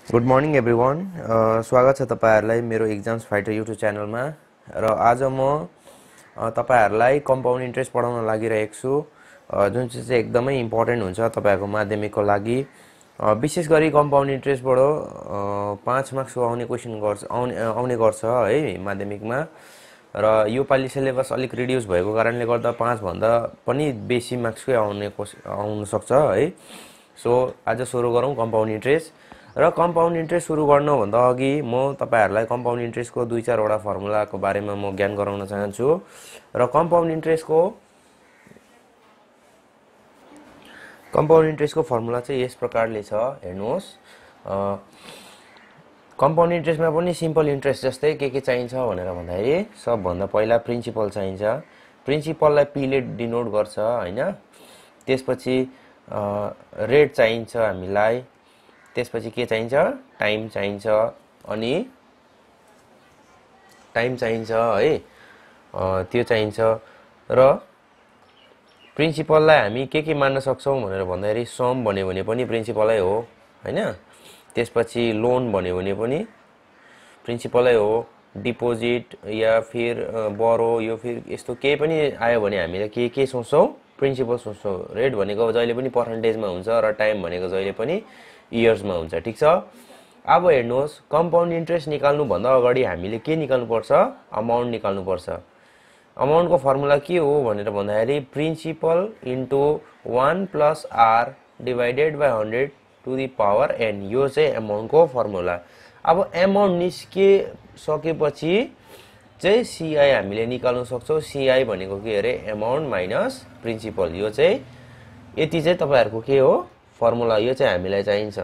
Good morning everyone. स्वागत छ तपाईहरुलाई मेरो एक्जाम्स फाइटर युट्युब च्यानलमा। र आज म तपाईहरुलाई कम्पाउन्ड इन्ट्रेस्ट पढाउन लागिरहेको छु, जुन चाहिँ एकदमै इम्पोर्टेन्ट हुन्छ तपाईहरुको माध्यमिकको लागि। विशेष गरी कम्पाउन्ड इन्ट्रेस्टबाट 5 मार्क्सको आउने गर्छ है माध्यमिकमा। र यो पाली सिलेबस अलिक रिड्युस भएको कारणले गर्दा 5 भन्दा पनि बेसी मार्क्सकै आउन सक्छ है। सो आज सुरु गरौँ कम्पाउन्ड इन्ट्रेस्ट। र कम्पाउन्ड इन्ट्रेस्ट सुरु गर्नुभन्दा अघि म तपाईहरुलाई कम्पाउन्ड इन्ट्रेस्टको 2-4 वटा फर्मुलाको बारेमा म ज्ञान गराउन चाहन्छु। र कम्पाउन्ड इन्ट्रेस्टको फर्मुला चाहिँ यस प्रकारले छ, हेर्नुहोस्। कम्पाउन्ड इन्ट्रेस्टमा पनि सिम्पल इन्ट्रेस्ट जस्तै के चाहिन्छ भनेर भन्दाखेरि सबभन्दा पहिला प्रिन्सिपल चाहिन्छ। प्रिन्सिपललाई पी ले डिनोट गर्छ हैन। त्यसपछि रेट चाहिन्छ हामीलाई। त्यसपछि के चाहिन्छ? टाइम चाहिन्छ। अनि टाइम चाहिन्छ है, त्यो चाहिन्छ। र प्रिन्सिपललाई हामी के मान्न सक्छौं भनेर भन्दाखेरि सम भन्यो भने पनि प्रिन्सिपलै हो हैन। त्यसपछि लोन भन्यो भने पनि प्रिन्सिपलै हो। डिपोजिट या फिर बरो यो फिर यस्तो केही पनि आयो भने हामीले के सोच्छौं? प्रिन्सिपल सोच्छौं। रेट भनेको जहिले पनि पर्सेन्टेजमा हुन्छ र टाइम भनेको जहिले पनि इयर्समा हुन्छ, ठीक छ। अब हेर्नुहोस्, कम्पाउन्ड इन्ट्रेस्ट निकाल्नु भन्दा अगाडि हामीले के निकाल्नु पर्छ? अमाउन्ट निकाल्नु पर्छ। अमाउन्टको फर्मुला के हो भनेर भन्दाखेरि principal into 1 plus r divided by 100 to the power n, यो चाहिँ अमाउन्टको फर्मुला। अब अमाउन्ट निस्के सकेपछि चाहिँ सीआई हामीले निकाल्न सक्छौं। सीआई भनेको के अरे? Amount minus principal. यो चाहिँ यति चाहिँ तपाईहरुको के हो? फर्मुला। यो चाहिँ हामीलाई चाहिन्छ।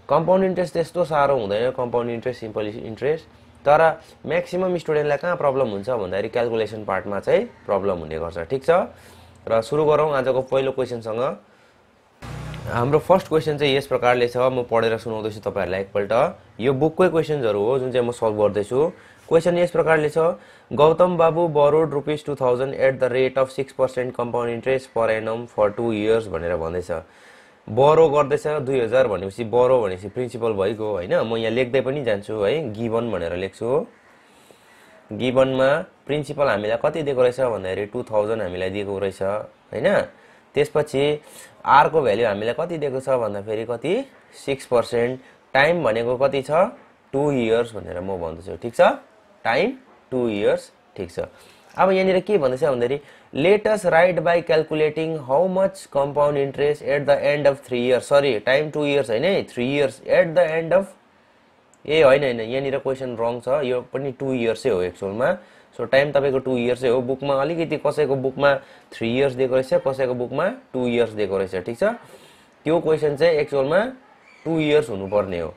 कम्पाउन्ड इन्ट्रेस्ट त्यस्तो साह्रो हुँदैन, कम्पाउन्ड इन्ट्रेस्ट, सिम्पल इन्ट्रेस्ट। तर म्याक्सिमम स्टुडेन्टलाई कहाँ प्रब्लम हुन्छ भन्दाखेरि क्याल्कुलेसन पार्टमा चाहिँ प्रब्लम हुने गर्छ, ठीक छ। र सुरु गरौँ आजको पहिलो क्वेशनसँग। हाम्रो फर्स्ट क्वेशन चाहिँ यस प्रकारले छ, म पढेर सुनाउँदैछु तपाईहरुलाई एकपल्ट। यो बुककै क्वेशन्सहरु हो जुन चाहिँ म सल्भ गर्दैछु। क्वेशन यस प्रकारले छ, गौतम बाबु borrowed ₹2000 at the rate of 6% compound interest per annum for 2 years भनेर भन्दैछ। बोरो गर्दैछ 2000 भनेपछि बोरो भनेपछि प्रिन्सिपल भइगयो हैन। म यहाँ लेख्दै पनि जान्छु है, गिवन भनेर लेख्छु। गिवनमा प्रिन्सिपल हामीलाई कति दिएको रहेछ भन्दाखेरि 2000 हामीलाई दिएको रहेछ हैन। त्यसपछि आर को भ्यालु हामीलाई कति दिएको छ भन्दा फेरि कति? 6%। टाइम भनेको कति छ? 2 इयर्स भनेर म भन्दैछु, ठीक छ। टाइम 2 इयर्स, ठीक छ। अब यहाँनिर के भन्दैछ भन्दाखेरि let us write by calculating how much compound interest at the end of 3 years. Sorry, time 2 years हैन, 3 years at the end of, हैन यहाँनिर क्वेशन रङ छ। यो पनि 2 इयर्सै हो एक्चुअलमा। सो टाइम तपाईको 2 इयर्सै हो। बुकमा अलिकति कसैको बुकमा 3 इयर्स दिएको रहेछ, कसैको बुकमा 2 इयर्स दिएको रहेछ, ठीक छ। त्यो क्वेशन चाहिँ एक्चुअलमा 2 इयर्स हुनुपर्ने हो।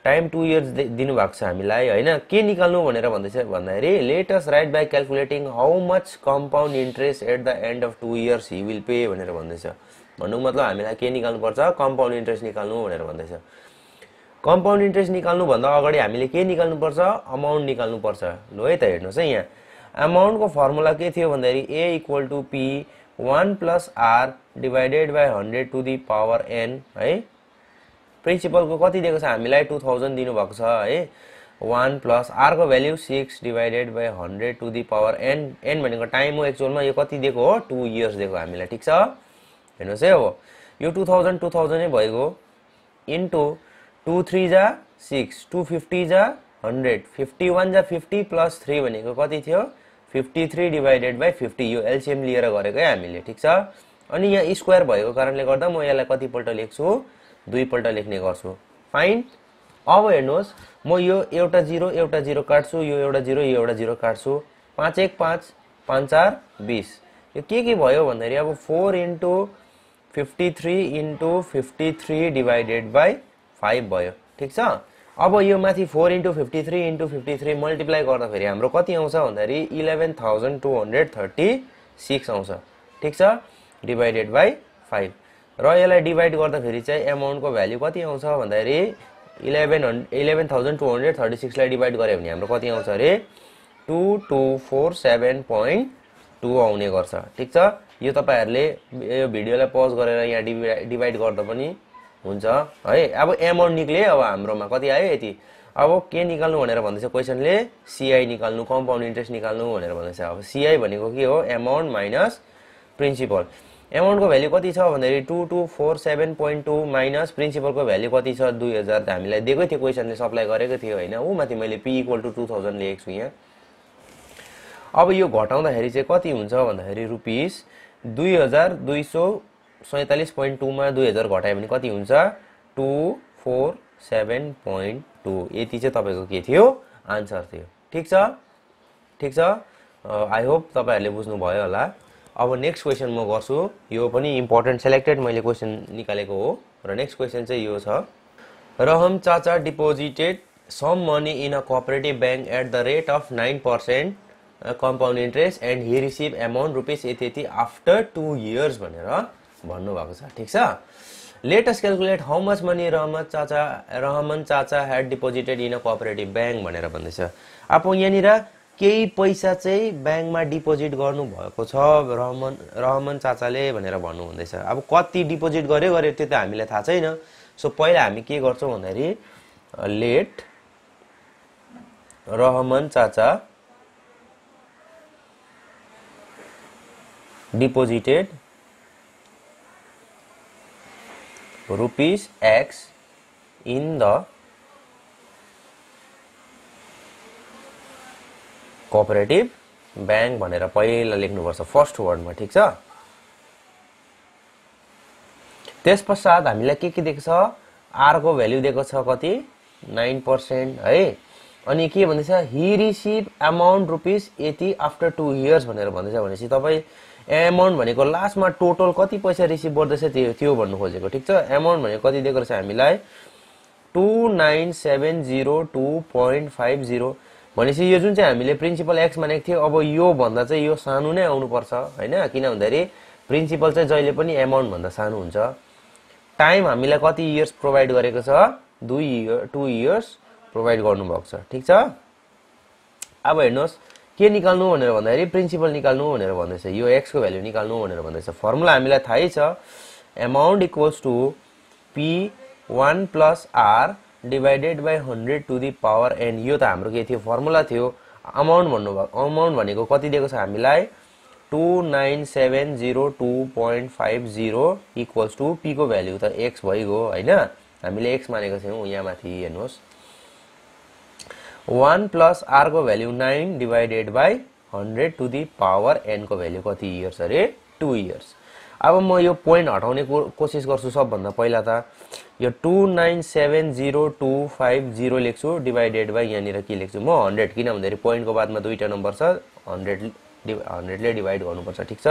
टाइम 2 इयर्स दिनु भएको छ हामीलाई हैन। के निकाल्नु भनेर भन्दैछ भन्दाखेरि let us write by calculating how much compound interest at the end of 2 years he will pay भनेर भन्दैछ। भन्नुको मतलब हामीलाई के निकाल्नु पर्छ? कम्पाउन्ड इन्ट्रेस्ट निकाल्नु भनेर भन्दैछ। कम्पाउन्ड इन्ट्रेस्ट निकाल्नु भन्दा अगाडि हामीले के निकाल्नु पर्छ? अमाउन्ट निकाल्नु पर्छ। ल है त, हेर्नुस् है यहाँ। अमाउन्टको फर्मुला के थियो भन्दाखेरि a = p 1 + r divided by 100 to the power n है। प्रिन्सिपलको कति दिएको छ हामीलाई? 2000 दिनु भएको छ है। 1 + r को value 6 divided by 100 to the power n। n भनेको टाइम हो एक्चुअलमा। यो कति दिएको हो? 2 इयर्स दिएको हामीलाई, ठीक छ। हेर्नुस् है, हो यो 2000 नै भइगयो इन्टु 2 3 जा 6, 250 जा 100, 51 जा 50 प्लस 3 भनेको कति थियो? 53 डिवाइडेड बाइ 50। यो एलसीएम लिएर गरेको है हामीले, ठीक छ। अनि यहाँ स्क्वायर भएको कारणले गर्दा म यसलाई कति पल्ट लेख्छु? 2 पल्ट लेख्ने गर्छु। फाइन। अब हेर्नुहोस्, म यो एउटा 0 काट्छु, यो एउटा 0 यो एउटा 0 काट्छु। 5 1 5 5 4 20। यो के भयो भन्दाखेरि अब 4 इन्टु 53 इन्टु 53 डिवाइडेड बाइ 5 भयो, ठीक छ। अब यो माथि 4 इन्टु 53 इन्टु 53 मल्टिप्लाई गर्दाखेरि हाम्रो कति आउँछ भन्दाखेरि 11236 आउँछ, ठीक छ, डिवाइडेड बाइ 5। र यसलाई डिवाइड गर्दाखेरि चाहिँ अमाउन्टको भ्यालु कति आउँछ भन्दाखेरि 11236 लाई डिवाइड गरे भने हाम्रो कति आउँछ अरे? 2247.2 आउने गर्छ, ठीक छ। यो तपाईहरुले यो भिडियोलाई पज गरेर यहाँ डिवाइड गर्दा पनि हुन्छ है। अब एमाउन्ट निक्ले, अब हाम्रोमा कति आयो यति। अब के निकाल्नु भनेर भन्दैछ क्वेसनले, सीआई निकाल्नु, कम्पाउन्ड इन्ट्रेस्ट निकाल्नु भनेर भन्दैछ। अब सीआई भनेको के हो, एमाउन्ट माइनस प्रिन्सिपल। एमाउन्टको भ्यालु कति छ भन्दाखेरि 2247.2 माइनस प्रिन्सिपलको भ्यालु कति छ 2000। त हामीलाई दिएकै थियो, क्वेसनले सप्लाई गरेको थियो हैन। उ माथि मैले p = 2000 लेखेको छु यहाँ। अब यो घटाउँदाखेरि चाहिँ कति हुन्छ भन्दाखेरि रुपीस 2247.2 मा 2000 घटायो भने कति हुन्छ 247.2। यति चाहिँ तपाईको के थियो, आन्सर थियो। ठीक छ, ठीक छ। आई होप तपाईहरुले बुझ्नु भयो होला। अब नेक्स्ट क्वेशन म गर्छु, यो पनि इम्पोर्टेन्ट सेलेक्टेड मैले क्वेशन निकालेको हो। र नेक्स्ट क्वेशन चाहिँ यो छ, रहम चाचा deposited some money in a cooperative bank at the rate of 9% compound interest and he received amount rupees यति after 2 years भनेर भन्नु भएको छ। ठीक छ, let us calculate how much money Rahman चाचा had deposited in a cooperative bank भनेर भन्दैछ। अब यहाँनिर केही पैसा चाहिँ ब्याङ्कमा डिपोजिट गर्नु भएको छ रहमान चाचाले भनेर भन्नु हुँदैछ। अब कति डिपोजिट गर्यो त्यो त हामीलाई थाहा छैन। सो पहिला हामी के गर्छौं भन्दाखेरि लेट रहमान चाचा deposited rupees X in the cooperative bank भनेर पहिला लेख्नुपर्छ फर्स्ट वर्डमा। ठीक छ, त्यसपश्चात हामीलाई के दिएको छ, आर को भ्यालु दिएको छ कति 9% है। अनि के भन्दैछ, he received amount rupees यति after 2 years भनेर भन्दैछ। भनेपछि तपाई एमाउन्ट भनेको लास्टमा टोटल कति पैसा रिसिभ गर्दैछ त्यो भन्नु खोजेको। ठीक छ, एमाउन्ट भनेको कति दिएको रहेछ हामीलाई 29,702.50। भनेपछि यो जुन चाहिँ हामीले प्रिन्सिपल एक्स मानेको थियो, अब यो भन्दा चाहिँ यो सानो नै आउनु पर्छ हैन। किन भन्दाखेरि प्रिन्सिपल चाहिँ जहिले पनि एमाउन्ट भन्दा सानो हुन्छ। टाइम हामीलाई कति इयर्स प्रोवाइड गरेको छ 2 इयर्स प्रोवाइड गर्नु भएको छ। ठीक छ, अब हेर्नुस् के निकाल्नु भनेर भन्दाखेरि प्रिन्सिपल निकाल्नु भनेर भन्दैछ। यो x को भ्यालु निकाल्नु भनेर भन्दैछ। फर्मुला हामीलाई थाहै छ, amount equals to p1 + r divided by 100 to the power n। यो त हाम्रो के थियो, फर्मुला थियो। अमाउन्ट भन्नुभयो, अमाउन्ट भनेको कति दिएको छ हामीलाई 29,702.50 इक्वल्स टु p को भ्यालु त x भइगयो हैन। हामीले x मानेको थियौं यहाँ माथि हेर्नुस्। 1 + r को value 9 divided by 100 to the power n को भ्यालु कति इयर्स अरे 2 इयर्स। अब म यो पोइन्ट हटाउने कोसिस गर्छु। सबभन्दा पहिला त यो 29,702.50 लेख्छु डिवाइडेड बाइ यहाँनिर के लेख्छु म 100, किन भन्दाखेरि पोइन्टको बादमा दुईटा नम्बर छ, 100 ले डिवाइड गर्नुपर्छ। ठीक छ,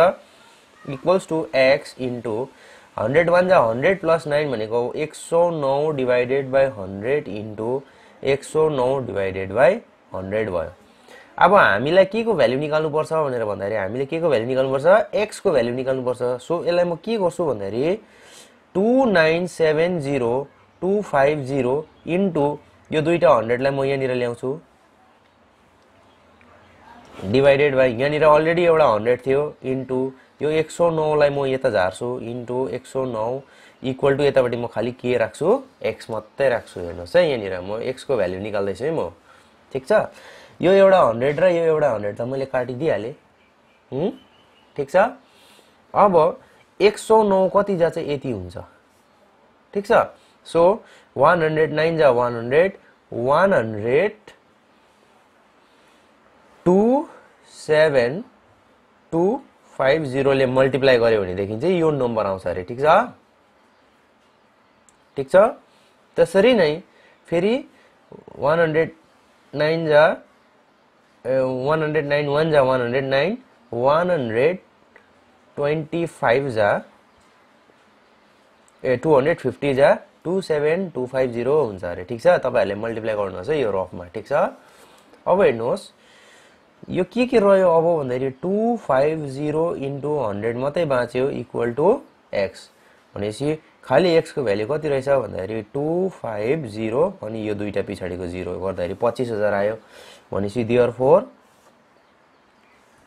इक्वल्स टु x इन्टु 100 1 जा 100 + 9 भनेको 109 divided by 100 into 109 divided by 100 भयो। अब हामीलाई के को भ्यालु निकाल्नु पर्छ भनेर भन्दाखेरि हामीले के को भ्यालु निकाल्नु पर्छ, x को भ्यालु निकाल्नु पर्छ। सो यसलाई म के गर्छु भन्दाखेरि 29,702.50 इन्टु यो दुईटा 100 लाई म यहाँनिर ल्याउँछु डिवाइडेड बाइ यहाँनिर अलरेडी एउटा 100 थियो इन्टु यो 109 लाई म यता झार्छु इन्टु 109 इक्वल टु यतापट्टि म खाली के राख्छु, x मात्रै राख्छु। हेर्नुस् है, यहाँनिर म x को भ्यालु निकाल्दैछु है म। ठीक छ, यो एउटा 100 र यो एउटा 100 त मैले काटिदिहाले। ठीक छ, अब 109 कति जा चाहिँ यति हुन्छ। ठीक छ, सो 109 जा 100 100 ले मल्टिप्लाई गर्यो भनेदेखि चाहिँ यो नम्बर आउँछ अरे। ठीक छ, ठीक छ, त्यसरी नै फेरि 109 जा 109 1 जा 109 125 जा 250 जा 27250 हुन्छ अरे। ठीक छ, तपाईहरुले मल्टिप्लाई गर्नुहोस् है यो रफमा। ठीक छ, अब हेर्नुहोस् यो के रह्यो अब भन्दाखेरि 250 इन्टु 100 मात्रै बाँच्यो इक्वल टु x। भनेपछि खाली x को भ्यालु कति रहेछ भन्दाखेरि 250 अनि यो दुईटा पछाडीको 0 गर्दाखेरि 25,000 आयो। भनेपछि देयरफोर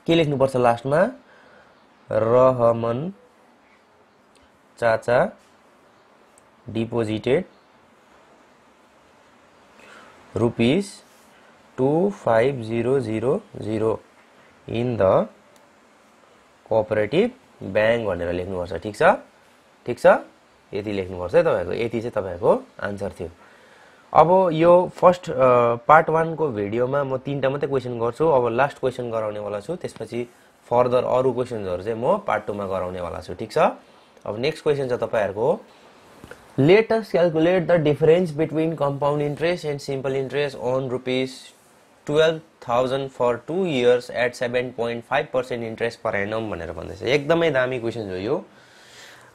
के लेख्नु पर्छ लास्टमा, रहमान चाचा deposited rupees 25,000 in the cooperative bank भनेर लेख्नुपर्छ ठीक छ यति लेख्नुपर्छ है तपाईहरुको यति चाहिँ तपाईहरुको आन्सर थियो अब यो फर्स्ट पार्ट 1 को भिडियोमा म तीनटा मात्रै क्वेशन गर्छु अब लास्ट क्वेशन गराउने वाला छु त्यसपछि फर्दर अरु क्वेशनहरु चाहिँ म पार्ट 2 मा गराउने वाला छु ठीक छ अब नेक्स्ट क्वेशन छ तपाईहरुको Let us calculate the difference between compound interest and simple interest on rupees 12,000 for 2 years at 7.5% interest per annum भनेर भन्दैछ एकदमै दामी क्वेशन हो यो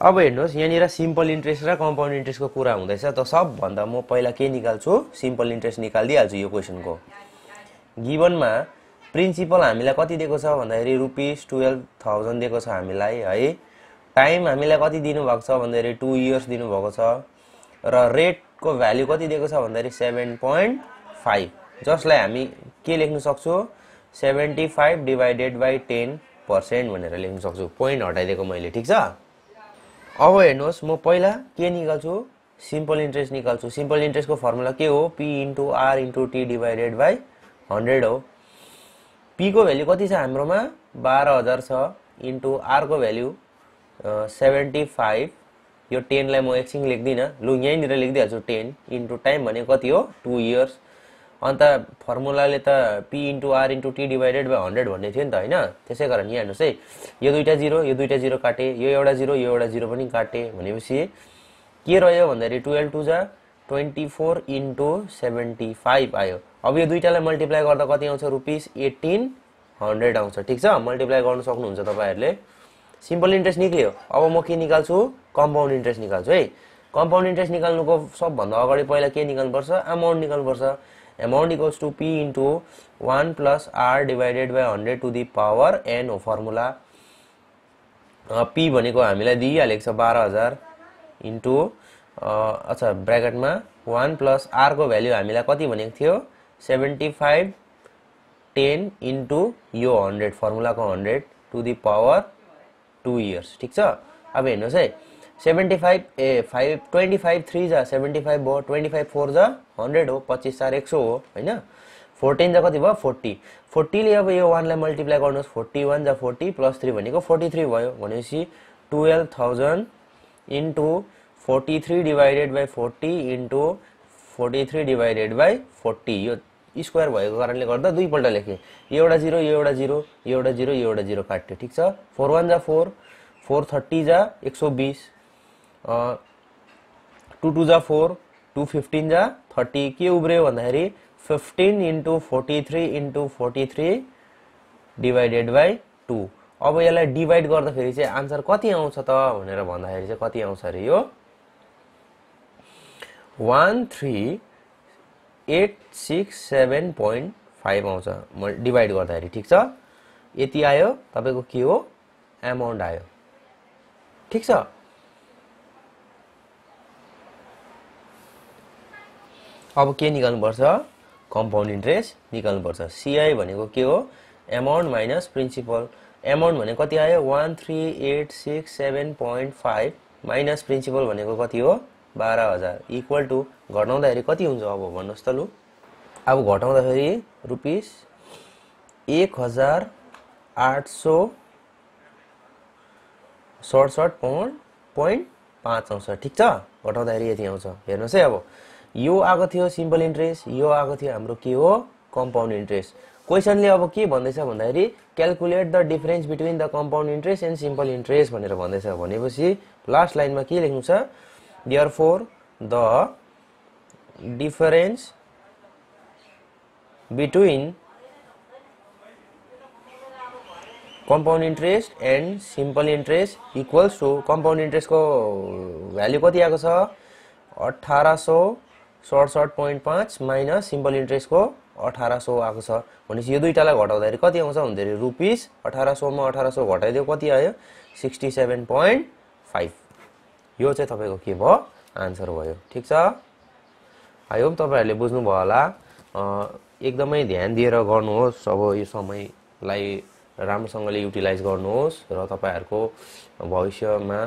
अब हेर्नुस् यहाँनिर सिम्पल इन्ट्रेस्ट र कम्पाउन्ड इन्ट्रेस्टको कुरा हुँदैछ त सब भन्दा म पहिला के निकाल्छु सिम्पल इन्ट्रेस्ट निकाल्दिहाल्छु यो क्वेशनको गिवनमा प्रिन्सिपल हामीलाई कति दिएको छ भन्दाखेरि रुपीस 12,000 दिएको छ हामीलाई है टाइम हामीलाई कति दिनु भएको छ भन्दाखेरि 2 इयर्स दिनु भएको छ र रेट को भ्यालु कति दिएको छ भन्दाखेरि 7.5 जसलाई हामी के लेख्न सक्छौ 75 डिवाइडेड बाइ 10% भनेर लेख्न सक्छु पोइन्ट हटाइदिएको मैले ठीक छ अब हेर्नुस् म पहिला के निकाल्छु सिम्पल इन्ट्रेस्ट निकाल्छु सिम्पल इन्ट्रेस्ट को फर्मुला के हो p * r * t divided by 100 हो p को भ्यालु कति छ हाम्रोमा 12000 छ इन्टु r को भ्यालु 75 यो 10 लाई म एकछिन लेख्दिन लु यहीँनिर लेख्दिहाल्छु 10 इन्टु टाइम भने कति हो 2 इयर्स अन्त फर्मुलाले त p * r * t divided by 100 भन्ने थियो नि त हैन त्यसैकारण यहाँ हेर्नुस् है यो दुईटा 0 काटे यो एउटा 0 पनि काटे भनेपछि के रह्यो भन्दाखेरि 12 2 जा 24 इन्टु 75 आयो अब यो दुईटालाई मल्टिप्लाई गर्दा कति आउँछ रुपीस 1800 आउँछ ठीक छ मल्टिप्लाई गर्न सक्नुहुन्छ तपाईहरुले सिम्पल इन्ट्रेस्ट निक्ल्यो अब म के निकाल्छु कम्पाउन्ड इन्ट्रेस्ट निकाल्छु है कम्पाउन्ड इन्ट्रेस्ट निकाल्नुको सबभन्दा अगाडि पहिला के निकाल्नुपर्छ अमाउन्ट निकाल्नुपर्छ amount equals to p into 1 plus r divided by 100 to the power n हो फर्मुला p भनेको हामीलाई दिइहालेको छ 12000 इन्टु अच्छा ब्र्याकेटमा 1 plus r को भ्यालु हामीलाई कति भनेको थियो 75 10 इन्टु यो 100 फर्मुलाको 100 to the power 2 years ठीक छ अब हेर्नुस् है 75 25 3 जा 75 भयो 25 4 जा 100 हो 25 4 100 हो हैन 14 जा कति भयो 40 40 ले अब यो 1 लाई मल्टिप्लाई गर्नुस् 41 जा 40 प्लस 3 भनेको 43 भयो भनेपछि 12000 into 43 divided by 40 into 43 divided by 40 यो स्क्वायर भएको कारणले गर्दा दुई पल्ट लेखे यो एउटा 0 यो एउटा 0 यो एउटा 0 यो एउटा 0 काट्यो ठीक छ 4 1 जा 4 430 जा 120 2 2 जा 4 2 15 जा 30 के उब्रियो भन्दाखेरि 15 इन्टु 43 इन्टु 43 डिवाइडेड बाइ 2 अब यसलाई डिवाइड गर्दाखेरि चाहिँ आन्सर कति आउँछ त भनेर भन्दाखेरि चाहिँ कति आउँछ रे यो 13867.5 आउँछ डिवाइड गर्दाखेरि ठीक छ यति आयो तपाईको के हो अमाउन्ट आयो ठीक छ अब के निकाल्नु पर्छ कम्पाउन्ड इन्ट्रेस्ट निकाल्नु पर्छ CI भनेको के हो अमाउन्ट माइनस प्रिन्सिपल अमाउन्ट भनेको कति आयो 13867.5 माइनस प्रिन्सिपल भनेको कति हो 12000 इक्वल टु घटाउँदाखेरि कति हुन्छ अब भन्नुस् त लु अब घटाउँदाखेरि रुपीस 1867.5 आउँछ ठीक छ घटाउँदाखेरि यति आउँछ हेर्नुस् है अब यो आको थियो सिम्पल इन्ट्रेस्ट यो आको थियो हाम्रो के हो कम्पाउन्ड इन्ट्रेस्ट क्वेशनले अब के भन्दैछ भन्दाखेरि calculate the difference between the compound interest and simple interest भनेर भन्दैछ भनेपछि लास्ट लाइनमा के लेख्नु छ therefore the difference between compound interest and simple interest equals to compound interest को भ्यालु कति आको छ 1867.5 माइनस सिम्पल इन्ट्रेस्ट को 1800 आको छ भनेपछि यो दुईटालाई घटाउँदाखेरि कति आउँछ भन्दाखेरि रुपीस 1800 मा 1800 घटाइदियो कति आयो 67.5 यो चाहिँ तपाईको के भयो आन्सर भयो ठीक छ आई होप तपाईहरुले बुझ्नु भयो होला एकदमै ध्यान दिएर गर्नुहोस् अब यो समयलाई राम्रोसँगले युटिलाइज गर्नुहोस् र तपाईहरुको भविष्यमा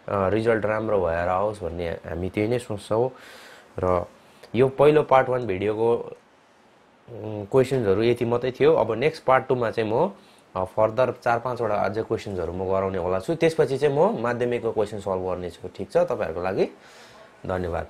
रिजल्ट राम्रो भएर आओस् भन्ने हामी त्यही नै सोच्छौँ। र यो पहिलो पार्ट 1 भिडियोको क्वेसन्सहरू यति मात्रै थियो। अब नेक्स्ट पार्ट 2 मा चाहिँ म फर्दर 4-5 वटा अझै क्वेसन्सहरू म गराउने होला छु। त्यसपछि चाहिँ म माध्यमिकको क्वेसन सल्भ गर्नेछु। ठिक छ, तपाईहरुको लागि धन्यवाद।